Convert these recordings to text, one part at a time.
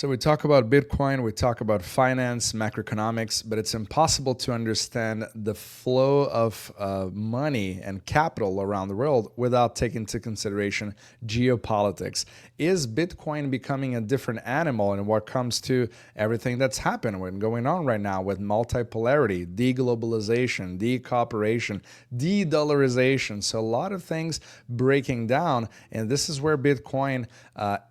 So we talk about Bitcoin, we talk about finance, macroeconomics, but it's impossible to understand the flow of money and capital around the world without taking into consideration geopolitics. Is Bitcoin becoming a different animal in what comes to everything that's happened and going on right now with multipolarity, deglobalization, decooperation, de-dollarization? So a lot of things breaking down, and this is where Bitcoin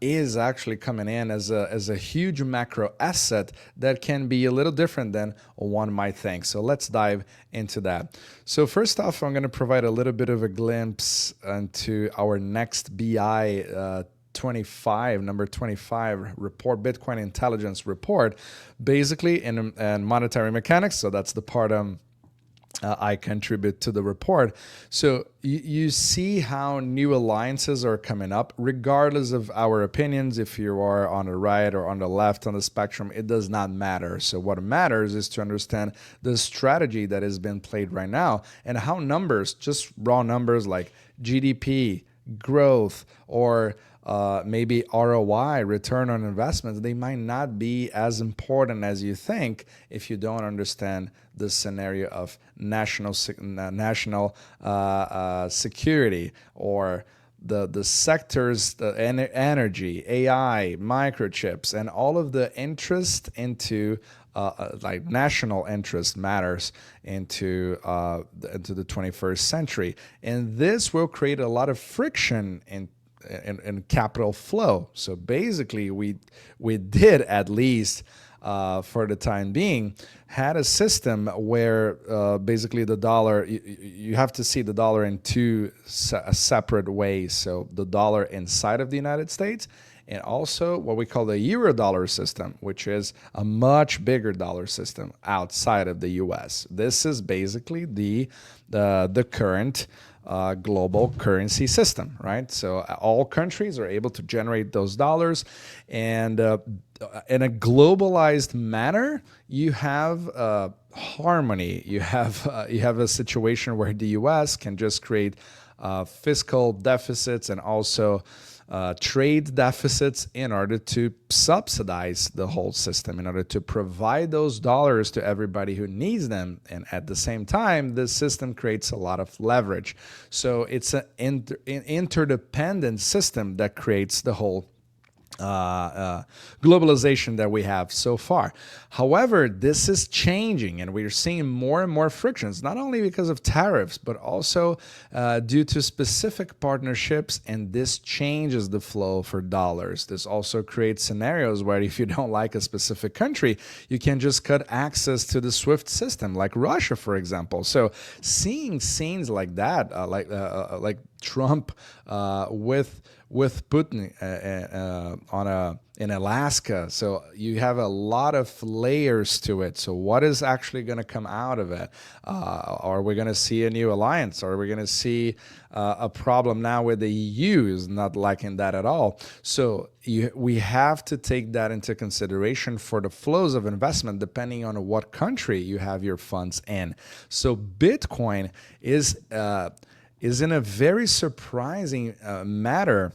is actually coming in as a huge macro asset that can be a little different than one might think. So let's dive into that. So first off, I'm going to provide a little bit of a glimpse into our next BI 25, number 25 report, Bitcoin intelligence report, basically in monetary mechanics. So that's the part I contribute to the report. So you see how new alliances are coming up, regardless of our opinions. If you are on the right or on the left on the spectrum, it does not matter. So what matters is to understand the strategy that has been played right now and how numbers, just raw numbers like GDP, growth, or maybe ROI, return on investments, they might not be as important as you think if you don't understand the scenario of national security, or the sectors, the energy, AI, microchips, and all of the interest into like national interest matters into the 21st century, and this will create a lot of friction in capital flow. So basically, we did, at least for the time being, had a system where basically the dollar, you have to see the dollar in two separate ways. So the dollar inside of the United States, and also what we call the Eurodollar system, which is a much bigger dollar system outside of the US. This is basically the current global currency system, right? So all countries are able to generate those dollars, and in a globalized manner, you have harmony. You have a situation where the U.S. can just create fiscal deficits and also trade deficits in order to subsidize the whole system, in order to provide those dollars to everybody who needs them. And at the same time, the system creates a lot of leverage. So it's an interdependent system that creates the whole globalization that we have so far. However, this is changing, and we're seeing more and more frictions, not only because of tariffs, but also due to specific partnerships, and this changes the flow for dollars. This also creates scenarios where if you don't like a specific country, you can just cut access to the SWIFT system, like Russia, for example. So seeing scenes like that, like Trump with Putin in Alaska. So you have a lot of layers to it. So what is actually going to come out of it? Are we going to see a new alliance? Or are we going to see a problem now where the EU is not liking that at all? So we have to take that into consideration for the flows of investment, depending on what country you have your funds in. So Bitcoin is in a very surprising matter.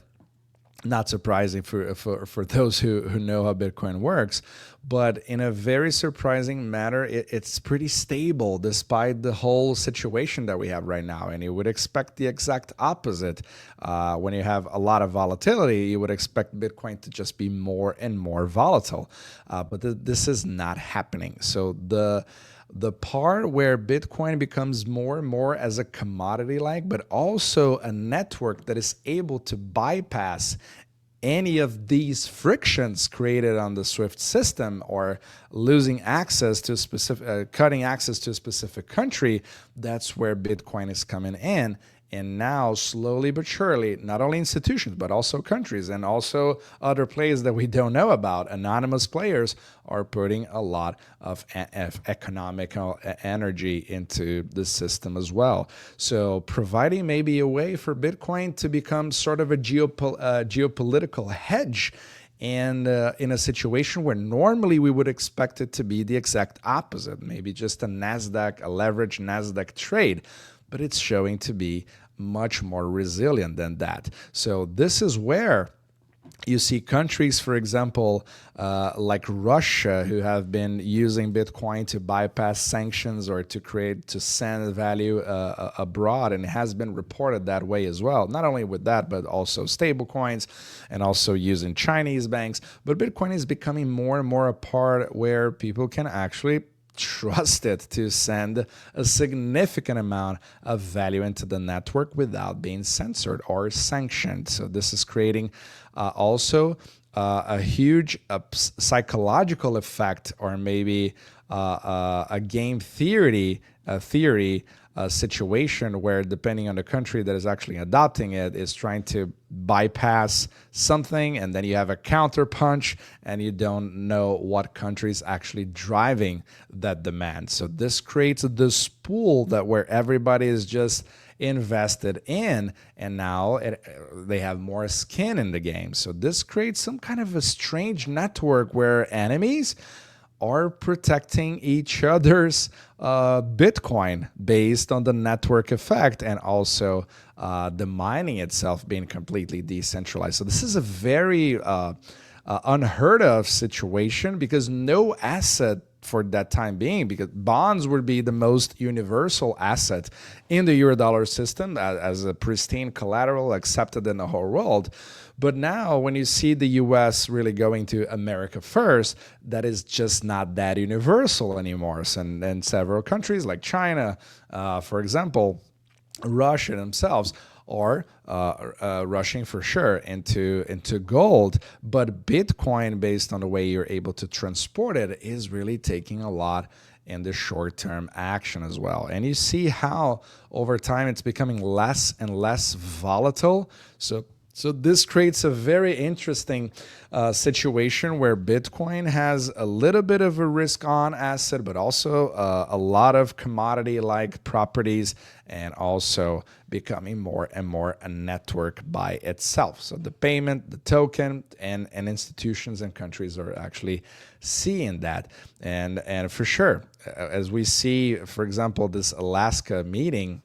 Not surprising for those who know how Bitcoin works, but in a very surprising manner, it's pretty stable despite the whole situation that we have right now. And you would expect the exact opposite. When you have a lot of volatility, you would expect Bitcoin to just be more and more volatile. But this is not happening. So the part where Bitcoin becomes more and more as a commodity-like, but also a network that is able to bypass any of these frictions created on the SWIFT system, or losing access to cutting access to a specific country, that's where Bitcoin is coming in. And now, slowly but surely, not only institutions, but also countries and also other players that we don't know about, anonymous players, are putting a lot of economic energy into the system as well. So providing maybe a way for Bitcoin to become sort of a geopolitical hedge, and in a situation where normally we would expect it to be the exact opposite, maybe just a leveraged NASDAQ trade, but it's showing to be much more resilient than that. So this is where You see countries, for example, like Russia, who have been using Bitcoin to bypass sanctions or to send value abroad, and it has been reported that way as well. Not only with that, but also stable coins and also using Chinese banks. But Bitcoin is becoming more and more a part where people can actually trust it to send a significant amount of value into the network without being censored or sanctioned. So this is creating also a huge psychological effect, or maybe a game theory situation where, depending on the country that is actually adopting it, is trying to bypass something, and then you have a counter punch, and you don't know what country is actually driving that demand. So this creates this pool that where everybody is just invested in, and now they have more skin in the game. So this creates some kind of a strange network where enemies are protecting each other's Bitcoin based on the network effect, and also the mining itself being completely decentralized. So this is a very unheard of situation, because no asset for that time being, because bonds would be the most universal asset in the Eurodollar system as a pristine collateral accepted in the whole world. But now when you see the US really going to America first, that is just not that universal anymore. So, and several countries like China, for example, Russia themselves are rushing for sure into gold. But Bitcoin, based on the way you're able to transport it, is really taking a lot in the short-term action as well. And you see how over time it's becoming less and less volatile. So this creates a very interesting situation where Bitcoin has a little bit of a risk-on asset, but also a lot of commodity-like properties, and also becoming more and more a network by itself. So the payment, the token, and institutions and countries are actually seeing that. And for sure, as we see, for example, this Alaska meeting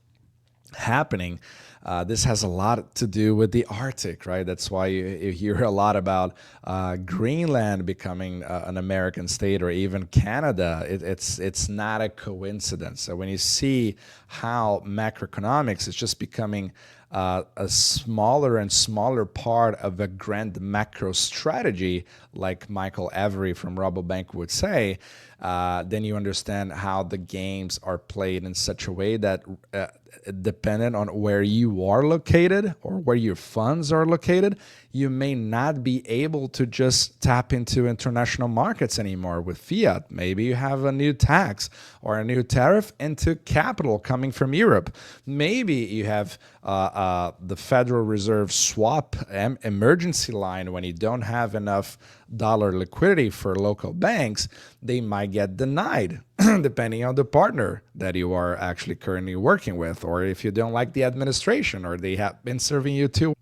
happening, this has a lot to do with the Arctic, right? That's why you hear a lot about Greenland becoming an American state, or even Canada. It's not a coincidence. So when you see how macroeconomics is just becoming a smaller and smaller part of a grand macro strategy, like Michael Avery from Rabobank would say, then you understand how the games are played in such a way that dependent on where you are located or where your funds are located, you may not be able to just tap into international markets anymore with fiat. Maybe you have a new tax or a new tariff into capital coming from Europe. Maybe you have the Federal Reserve swap emergency line. When you don't have enough dollar liquidity for local banks, they might get denied depending on the partner that you are actually currently working with, or if you don't like the administration, or they have been serving you too.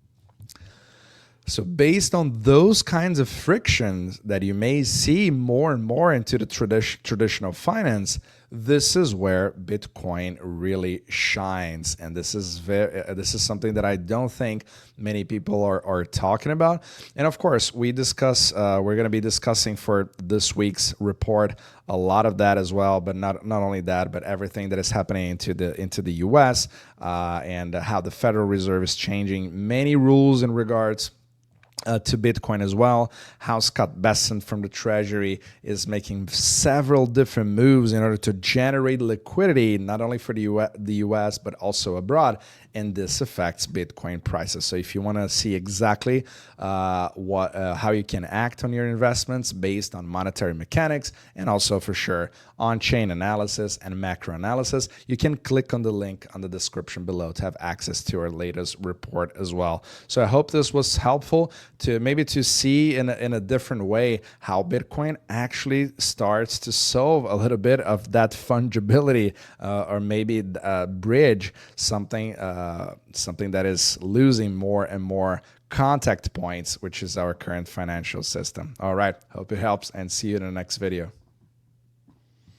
So based on those kinds of frictions that you may see more and more into the traditional finance, this is where Bitcoin really shines. And this is something that I don't think many people are talking about. And of course, we're going to be discussing for this week's report a lot of that as well, but not only that, but everything that is happening into the US, and how the Federal Reserve is changing many rules in regards to Bitcoin as well, how Scott Bessent from the Treasury is making several different moves in order to generate liquidity, not only for the US, but also abroad, and this affects Bitcoin prices. So if you want to see exactly how you can act on your investments based on monetary mechanics, and also for sure on-chain analysis and macro analysis, you can click on the link on the description below to have access to our latest report as well. So I hope this was helpful to see in a different way how Bitcoin actually starts to solve a little bit of that fungibility, or maybe bridge something that is losing more and more contact points, which is our current financial system. All right, hope it helps, and see you in the next video.